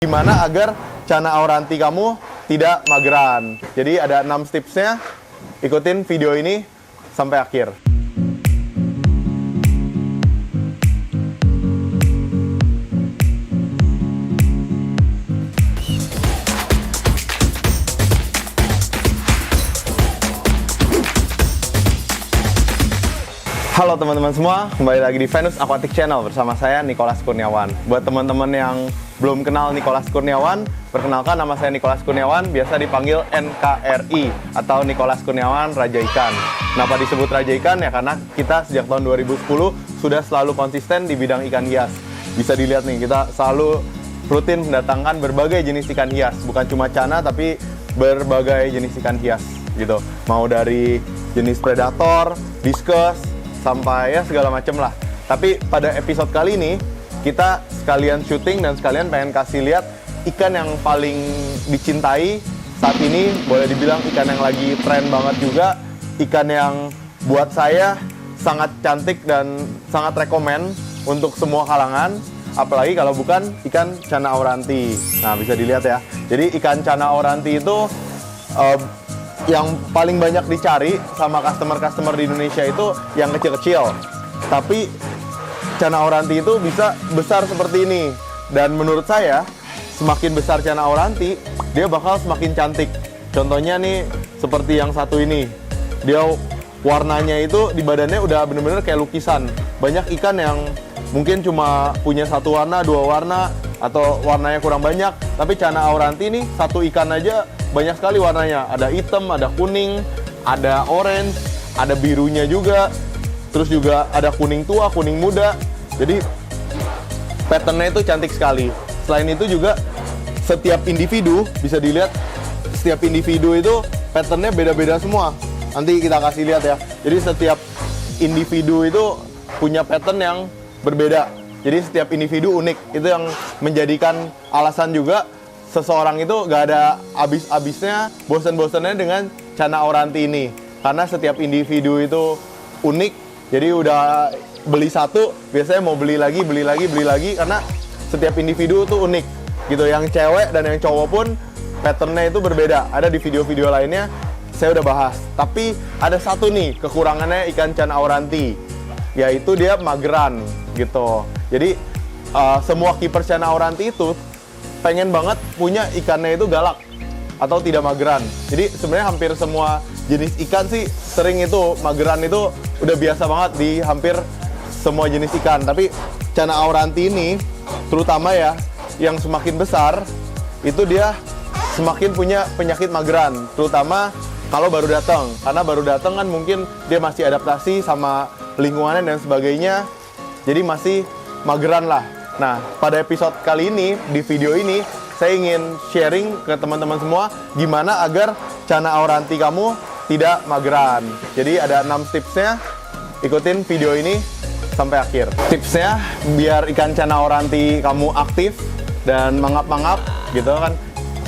Gimana agar cana auranti kamu tidak mageran. Jadi ada 6 tipsnya. Ikutin video ini sampai akhir. Halo teman-teman semua, kembali lagi di Venus Aquatic Channel bersama saya Nicholas Kurniawan. Buat teman-teman yang belum kenal Nicholas Kurniawan, perkenalkan nama saya Nicholas Kurniawan, biasa dipanggil NKRI atau Nicholas Kurniawan Raja Ikan. Kenapa disebut Raja Ikan? Ya karena kita sejak tahun 2010 sudah selalu konsisten di bidang ikan hias. Bisa dilihat nih, kita selalu rutin mendatangkan berbagai jenis ikan hias, bukan cuma cana tapi berbagai jenis ikan hias gitu. Mau dari jenis predator, discus, sampai ya segala macem lah. Tapi pada episode kali ini kita sekalian syuting dan sekalian pengen kasih lihat ikan yang paling dicintai saat ini. Boleh dibilang ikan yang lagi tren banget juga, ikan yang buat saya sangat cantik dan sangat rekomen untuk semua kalangan, apalagi kalau bukan ikan cana auranti. Nah, bisa dilihat ya. Jadi ikan cana auranti itu yang paling banyak dicari sama customer-customer di Indonesia itu yang kecil-kecil. Tapi cana auranti itu bisa besar seperti ini. Dan menurut saya, semakin besar cana auranti, dia bakal semakin cantik. Contohnya nih, seperti yang satu ini. Dia warnanya itu di badannya udah bener-bener kayak lukisan. Banyak ikan yang mungkin cuma punya satu warna, dua warna, atau warnanya kurang banyak. Tapi cana auranti nih, satu ikan aja banyak sekali warnanya. Ada hitam, ada kuning, ada orange, ada birunya juga. Terus juga ada kuning tua, kuning muda. Jadi patternnya itu cantik sekali. Selain itu juga setiap individu, bisa dilihat setiap individu itu patternnya beda-beda semua. Nanti kita kasih lihat ya. Jadi setiap individu itu punya pattern yang berbeda. Jadi setiap individu unik. Itu yang menjadikan alasan juga seseorang itu gak ada habis-habisnya, bosan-bosannya dengan cana auranti ini. Karena setiap individu itu unik, jadi udah beli satu, biasanya mau beli lagi, karena setiap individu itu unik. Gitu, yang cewek dan yang cowok pun patternnya itu berbeda. Ada di video-video lainnya, saya udah bahas. Tapi ada satu nih, kekurangannya ikan cana auranti, yaitu dia mageran, gitu. Jadi, semua keeper cana auranti itu pengen banget punya ikannya itu galak atau tidak mageran. Jadi sebenarnya hampir semua jenis ikan sih sering itu mageran itu udah biasa banget di hampir semua jenis ikan. Tapi cana auranti ini terutama ya yang semakin besar itu dia semakin punya penyakit mageran, terutama kalau baru datang. Karena baru datang kan mungkin dia masih adaptasi sama lingkungannya dan sebagainya. Jadi masih mageran lah. Nah, pada episode kali ini, di video ini, saya ingin sharing ke teman-teman semua gimana agar cana auranti kamu tidak mageran. Jadi ada 6 tipsnya, ikutin video ini sampai akhir. Tipsnya, biar ikan cana auranti kamu aktif dan mangap-mangap, gitu kan.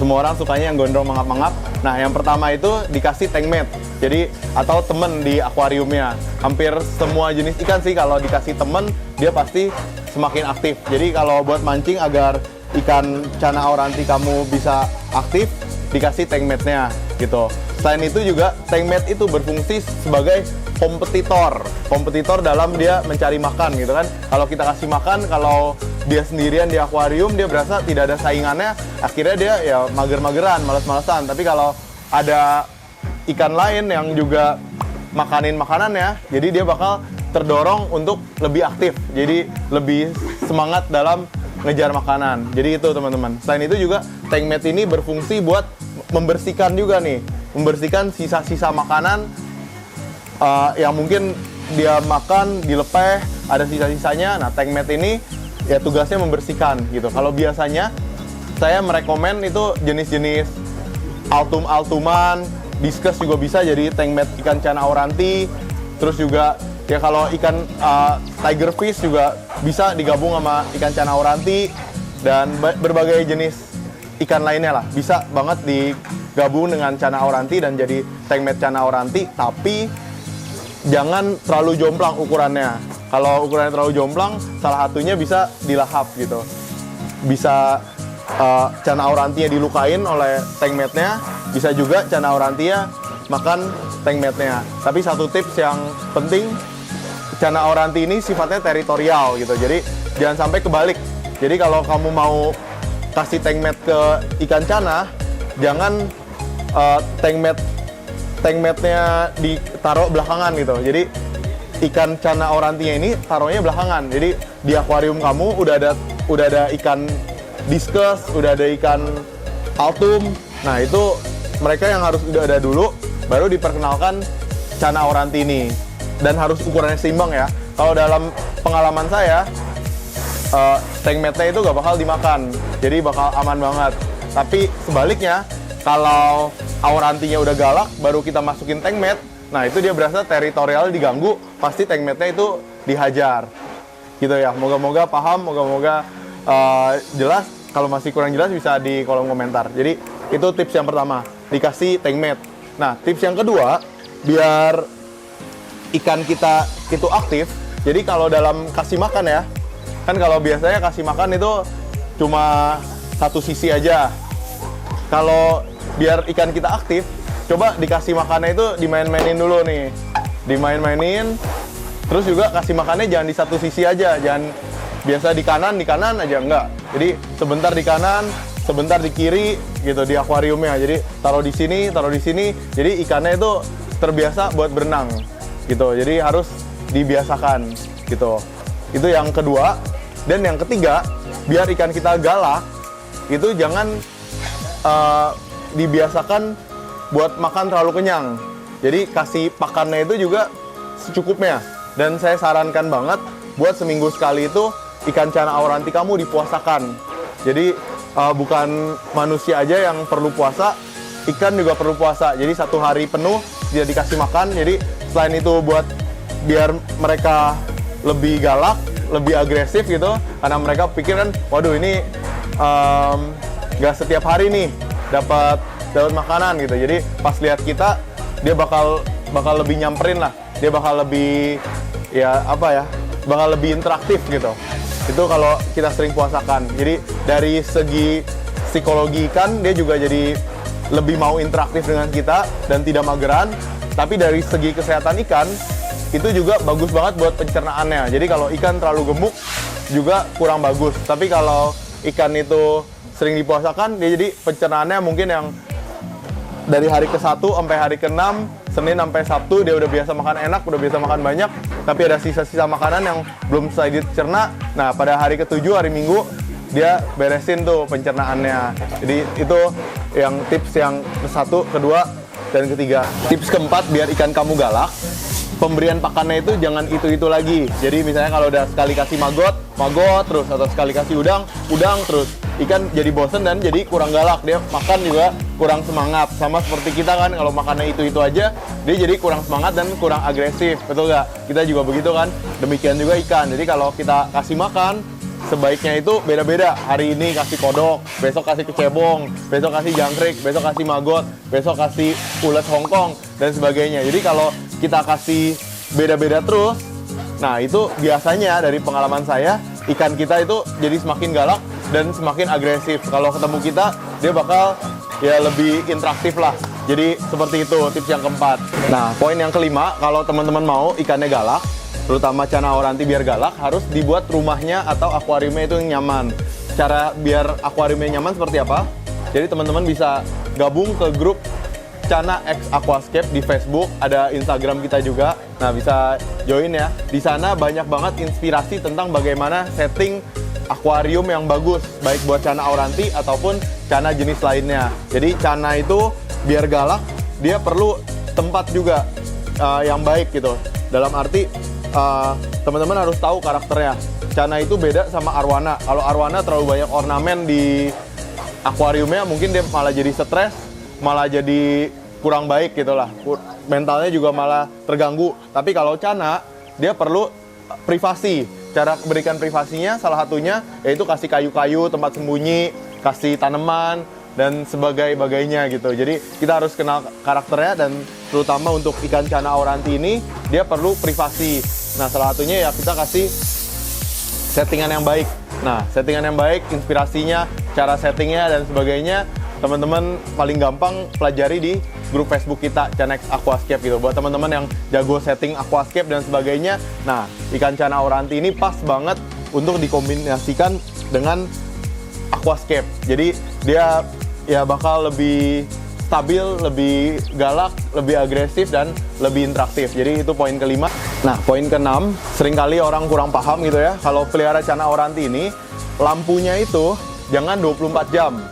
Semua orang sukanya yang gondrong mangap-mangap. Nah, yang pertama itu dikasih tank mate. Jadi, atau temen di akuariumnya. Hampir semua jenis ikan sih kalau dikasih temen, dia pasti semakin aktif. Jadi kalau buat mancing agar ikan cana auranti kamu bisa aktif, dikasih tank mate-nya gitu. Selain itu juga tank mate itu berfungsi sebagai kompetitor dalam dia mencari makan gitu kan. Kalau kita kasih makan, kalau dia sendirian di akuarium, dia berasa tidak ada saingannya, akhirnya dia ya mager-mageran, males-malesan. Tapi kalau ada ikan lain yang juga makanin makanannya, jadi dia bakal terdorong untuk lebih aktif, jadi lebih semangat dalam ngejar makanan. Jadi itu teman-teman. Selain itu juga tank mate ini berfungsi buat membersihkan juga nih, membersihkan sisa-sisa makanan yang mungkin dia makan dilepeh, ada sisa-sisanya. Nah, tank mate ini ya tugasnya membersihkan gitu. Kalau biasanya saya merekomen itu jenis-jenis altum-altuman, discus juga bisa jadi tank mate ikan cana auranti. Terus juga ya kalau ikan tiger fish juga bisa digabung sama ikan cana auranti, dan berbagai jenis ikan lainnya lah bisa banget digabung dengan cana auranti dan jadi tank mate cana auranti. Tapi jangan terlalu jomplang ukurannya. Kalau ukurannya terlalu jomplang, salah satunya bisa dilahap gitu. Bisa Cana aurantia dilukain oleh tank mate-nya, bisa juga cana aurantia makan tank mate-nya. Tapi satu tips yang penting, cana auranti ini sifatnya teritorial gitu, jadi jangan sampai kebalik. Jadi kalau kamu mau kasih tank mate ke ikan cana, jangan tank mate-nya ditaruh belakangan gitu. Jadi ikan cana aurantinya ini taruhnya belakangan. Jadi di akuarium kamu udah ada ikan discus, udah ada ikan altum. Nah, itu mereka yang harus udah ada dulu, baru diperkenalkan cana auranti ini. Dan harus ukurannya seimbang ya. Kalau dalam pengalaman saya, tank mate-nya itu gak bakal dimakan, jadi bakal aman banget. Tapi sebaliknya, kalau aurantinya udah galak, baru kita masukin tank mate, nah itu dia berasa teritorial diganggu, pasti tank mate-nya itu dihajar. Gitu ya, moga-moga paham, moga-moga jelas. Kalau masih kurang jelas bisa di kolom komentar. Jadi itu tips yang pertama, dikasih tank mate. Nah, tips yang kedua, biar ikan kita itu aktif, jadi kalau dalam kasih makan ya, kan kalau biasanya kasih makan itu cuma satu sisi aja. Kalau biar ikan kita aktif, coba dikasih makannya itu dimain-mainin dulu nih. Dimain-mainin, terus juga kasih makannya jangan di satu sisi aja, jangan biasa di kanan aja, enggak. Jadi sebentar di kanan, sebentar di kiri gitu di akuariumnya. Jadi taruh di sini, jadi ikannya itu terbiasa buat berenang gitu. Jadi harus dibiasakan gitu. Itu yang kedua. Dan yang ketiga, biar ikan kita galak, itu jangan dibiasakan buat makan terlalu kenyang. Jadi kasih pakannya itu juga secukupnya. Dan saya sarankan banget buat seminggu sekali itu ikan cana auranti kamu dipuasakan. Jadi bukan manusia aja yang perlu puasa, ikan juga perlu puasa. Jadi 1 hari penuh dia dikasih makan. Jadi selain itu buat biar mereka lebih galak, lebih agresif gitu, karena mereka pikir kan, waduh ini nggak setiap hari nih dapat makanan gitu. Jadi pas lihat kita, dia bakal lebih nyamperin lah, dia bakal lebih bakal lebih interaktif gitu. Itu kalau kita sering puasakan. Jadi dari segi psikologi ikan, dia juga jadi lebih mau interaktif dengan kita dan tidak mageran. Tapi dari segi kesehatan ikan, itu juga bagus banget buat pencernaannya. Jadi kalau ikan terlalu gemuk juga kurang bagus. Tapi kalau ikan itu sering dipuasakan, dia jadi pencernaannya mungkin yang dari hari ke-1 sampai hari ke-6, Senin sampai Sabtu dia udah biasa makan enak, udah biasa makan banyak, tapi ada sisa-sisa makanan yang belum selesai dicerna. Nah, pada hari ke-7, hari Minggu, dia beresin tuh pencernaannya. Jadi itu yang tips yang ke-1, kedua, dan ketiga. Tips keempat biar ikan kamu galak, pemberian pakannya itu jangan itu lagi. Jadi misalnya kalau udah sekali kasih magot terus, atau sekali kasih udang terus, ikan jadi bosen dan jadi kurang galak. Dia makan juga kurang semangat. Sama seperti kita kan, kalau makannya itu aja, dia jadi kurang semangat dan kurang agresif. Betul nggak? Kita juga begitu kan? Demikian juga ikan. Jadi kalau kita kasih makan, sebaiknya itu beda-beda. Hari ini kasih kodok, besok kasih kecebong, besok kasih jangkrik, besok kasih magot, besok kasih ulet Hongkong, dan sebagainya. Jadi kalau kita kasih beda-beda terus, nah itu biasanya dari pengalaman saya, ikan kita itu jadi semakin galak dan semakin agresif. Kalau ketemu kita, dia bakal ya lebih interaktif lah. Jadi seperti itu tips yang keempat. Nah, poin yang kelima, kalau teman-teman mau ikannya galak, terutama cana auranti biar galak, harus dibuat rumahnya atau akuariumnya itu yang nyaman. Cara biar akuariumnya nyaman seperti apa? Jadi teman-teman bisa gabung ke grup Cana X Aquascape di Facebook, ada Instagram kita juga. Nah, bisa join ya. Di sana banyak banget inspirasi tentang bagaimana setting akuarium yang bagus, baik buat cana auranti ataupun cana jenis lainnya. Jadi cana itu biar galak, dia perlu tempat juga yang baik gitu. Dalam arti teman-teman harus tahu karakternya. Cana itu beda sama arwana. Kalau arwana terlalu banyak ornamen di akuariumnya, mungkin dia malah jadi stres, malah jadi kurang baik gitulah. Mentalnya juga malah terganggu. Tapi kalau cana, dia perlu privasi. Cara berikan privasinya salah satunya yaitu kasih kayu-kayu, tempat sembunyi, kasih tanaman, dan sebagainya gitu. Jadi kita harus kenal karakternya, dan terutama untuk ikan cana auranti ini, dia perlu privasi. Nah, salah satunya ya kita kasih settingan yang baik. Nah, settingan yang baik, inspirasinya, cara settingnya dan sebagainya, teman-teman paling gampang pelajari di grup Facebook kita, Canex Aquascape gitu. Buat teman-teman yang jago setting aquascape dan sebagainya, nah ikan cana auranti ini pas banget untuk dikombinasikan dengan aquascape. Jadi dia ya bakal lebih stabil, lebih galak, lebih agresif, dan lebih interaktif. Jadi itu poin kelima. Nah, poin keenam, seringkali orang kurang paham gitu ya, kalau pelihara cana auranti ini, lampunya itu jangan 24 jam.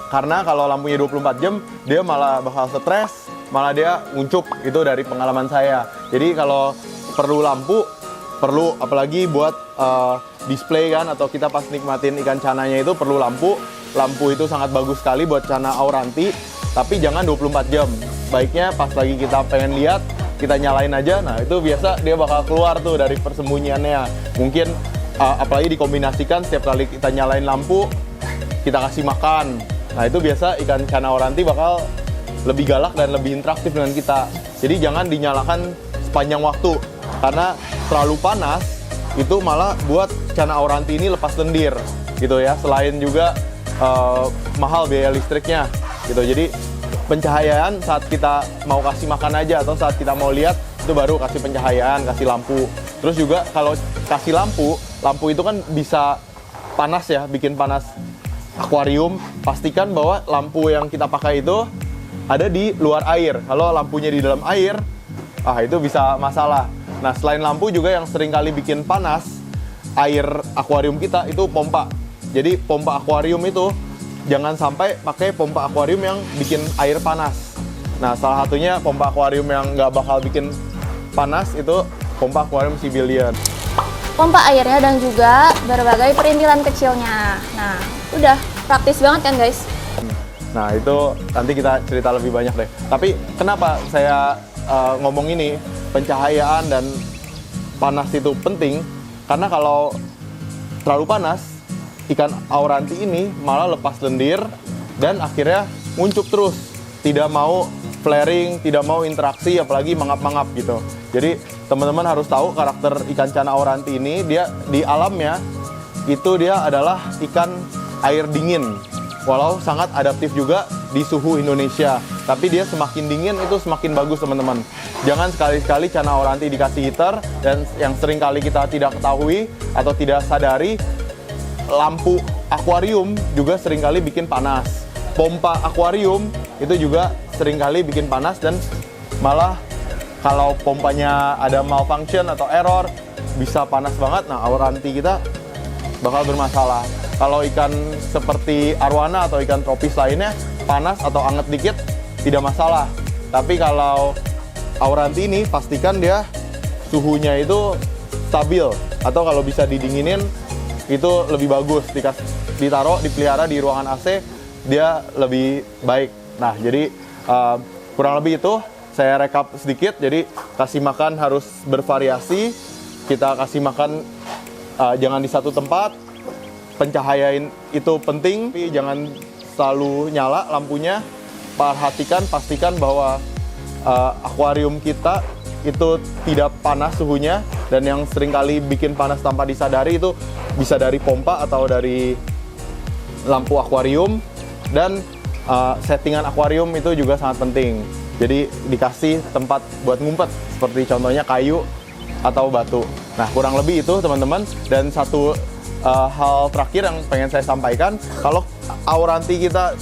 Karena kalau lampunya 24 jam, dia malah bakal stres, malah dia nguncup, itu dari pengalaman saya. Jadi kalau perlu lampu, perlu apalagi buat display kan, atau kita pas nikmatin ikan cananya itu perlu lampu. Lampu itu sangat bagus sekali buat cana auranti, tapi jangan 24 jam. Baiknya pas lagi kita pengen lihat, kita nyalain aja. Nah itu biasa dia bakal keluar tuh dari persembunyiannya. Mungkin apalagi dikombinasikan setiap kali kita nyalain lampu, kita kasih makan. Nah itu biasa ikan cana auranti bakal lebih galak dan lebih interaktif dengan kita. Jadi jangan dinyalakan sepanjang waktu, karena terlalu panas itu malah buat cana auranti ini lepas lendir gitu ya. Selain juga mahal biaya listriknya gitu. Jadi pencahayaan saat kita mau kasih makan aja atau saat kita mau lihat, itu baru kasih pencahayaan, kasih lampu. Terus juga kalau kasih lampu, lampu itu kan bisa panas ya, bikin panas akuarium. Pastikan bahwa lampu yang kita pakai itu ada di luar air. Kalau lampunya di dalam air, itu bisa masalah. Nah, selain lampu juga yang sering kali bikin panas air akuarium kita itu pompa. Jadi pompa akuarium itu jangan sampai pakai pompa akuarium yang bikin air panas. Nah, salah satunya pompa akuarium yang nggak bakal bikin panas itu pompa akuarium Sibelian. Pompa airnya dan juga berbagai perintilan kecilnya. Nah, udah praktis banget kan guys? Nah, itu nanti kita cerita lebih banyak deh. Tapi kenapa saya ngomong ini, pencahayaan dan panas itu penting? Karena kalau terlalu panas, ikan auranti ini malah lepas lendir dan akhirnya nguncup terus. Tidak mau flaring, tidak mau interaksi, apalagi mangap-mangap gitu. Jadi teman-teman harus tahu karakter ikan cana auranti ini, dia di alamnya itu dia adalah ikan air dingin. Walau sangat adaptif juga di suhu Indonesia, tapi dia semakin dingin itu semakin bagus teman-teman. Jangan sekali-sekali cana auranti dikasih heater, dan yang sering kali kita tidak ketahui atau tidak sadari, lampu akuarium juga seringkali bikin panas. Pompa akuarium itu juga seringkali bikin panas, dan malah kalau pompanya ada malfunction atau error bisa panas banget. Nah, auranti kita bakal bermasalah. Kalau ikan seperti arwana atau ikan tropis lainnya panas atau anget dikit tidak masalah. Tapi kalau auranti ini pastikan dia suhunya itu stabil, atau kalau bisa didinginin itu lebih bagus. Ditaruh, dipelihara di ruangan AC, dia lebih baik. Nah, jadi kurang lebih itu saya rekap sedikit. Jadi kasih makan harus bervariasi. Kita kasih makan jangan di satu tempat. Pencahayaan itu penting, tapi jangan selalu nyala lampunya. Pastikan bahwa akuarium kita itu tidak panas suhunya, dan yang seringkali bikin panas tanpa disadari itu bisa dari pompa atau dari lampu akuarium. Dan settingan akuarium itu juga sangat penting. Jadi dikasih tempat buat ngumpet, seperti contohnya kayu atau batu. Nah, kurang lebih itu teman-teman. Dan satu hal terakhir yang pengen saya sampaikan, kalau auranti kita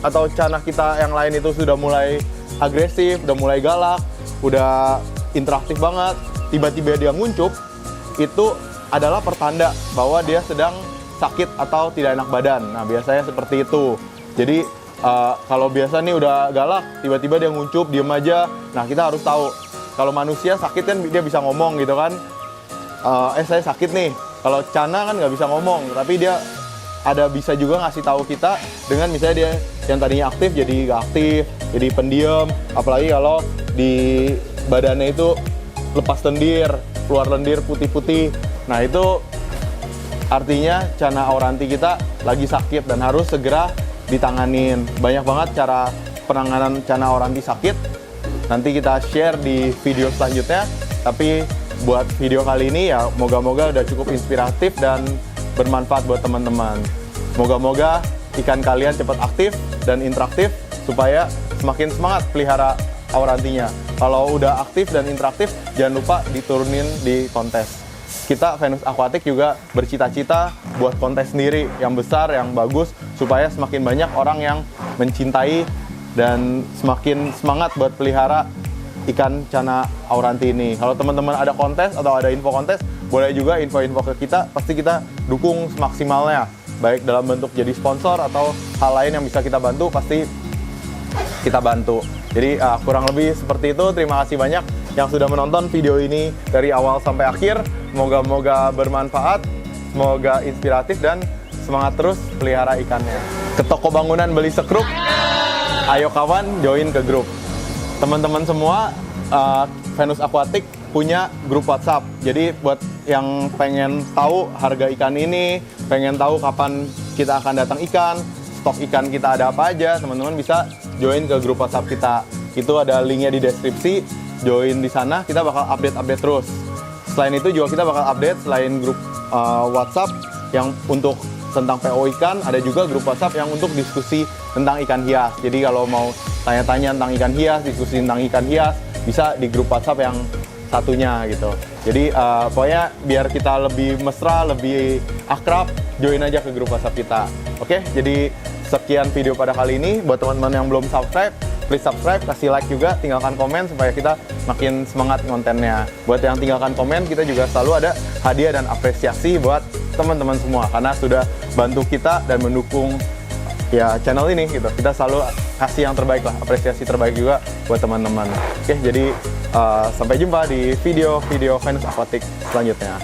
atau cana kita yang lain itu sudah mulai agresif, udah mulai galak, udah interaktif banget, tiba-tiba dia nguncup, itu adalah pertanda bahwa dia sedang sakit atau tidak enak badan. Nah, biasanya seperti itu. Jadi kalau biasa nih udah galak, tiba-tiba dia nguncup, diem aja. Nah, kita harus tahu. Kalau manusia sakit kan dia bisa ngomong gitu kan. Saya sakit nih. Kalau cana kan nggak bisa ngomong, tapi dia bisa juga ngasih tahu kita dengan misalnya dia yang tadinya aktif jadi nggak aktif, jadi pendiam. Apalagi kalau di badannya itu lepas lendir, keluar lendir putih-putih. Nah, itu artinya cana auranti kita lagi sakit dan harus segera ditanganin. Banyak banget cara penanganan cana auranti sakit. Nanti kita share di video selanjutnya. Tapi buat video kali ini ya moga-moga udah cukup inspiratif dan bermanfaat buat teman-teman. Moga-moga ikan kalian cepat aktif dan interaktif supaya semakin semangat pelihara aurantinya. Kalau udah aktif dan interaktif, jangan lupa diturunin di kontes. Kita Venus Aquatic juga bercita-cita buat kontes sendiri yang besar, yang bagus, supaya semakin banyak orang yang mencintai dan semakin semangat buat pelihara ikan cana auranti ini. Kalau teman-teman ada kontes atau ada info kontes, boleh juga info-info ke kita, pasti kita dukung semaksimalnya. Baik dalam bentuk jadi sponsor atau hal lain yang bisa kita bantu, pasti kita bantu. Jadi kurang lebih seperti itu. Terima kasih banyak yang sudah menonton video ini dari awal sampai akhir. Moga-moga bermanfaat, semoga inspiratif, dan semangat terus pelihara ikannya. Ke toko bangunan beli sekrup, ayo kawan join ke grup. Teman-teman semua, Venus Aquatic punya grup WhatsApp. Jadi buat yang pengen tahu harga ikan ini, pengen tahu kapan kita akan datang ikan, stok ikan kita ada apa aja, teman-teman bisa join ke grup WhatsApp kita. Itu ada linknya di deskripsi. Join di sana, kita bakal update terus. Selain itu juga kita bakal update selain grup WhatsApp yang untuk tentang PO ikan, ada juga grup WhatsApp yang untuk diskusi tentang ikan hias. Jadi kalau mau tanya-tanya tentang ikan hias, diskusi tentang ikan hias, bisa di grup WhatsApp yang satunya gitu. Jadi pokoknya biar kita lebih mesra, lebih akrab, join aja ke grup WhatsApp kita. Oke, jadi sekian video pada kali ini. Buat teman-teman yang belum subscribe, please subscribe, kasih like juga, tinggalkan komen supaya kita makin semangat kontennya. Buat yang tinggalkan komen, kita juga selalu ada hadiah dan apresiasi buat teman-teman semua karena sudah bantu kita dan mendukung ya channel ini gitu. Kita selalu kasih yang terbaik lah, apresiasi terbaik juga buat teman-teman. Oke, jadi sampai jumpa di video-video Venus Aquatic selanjutnya.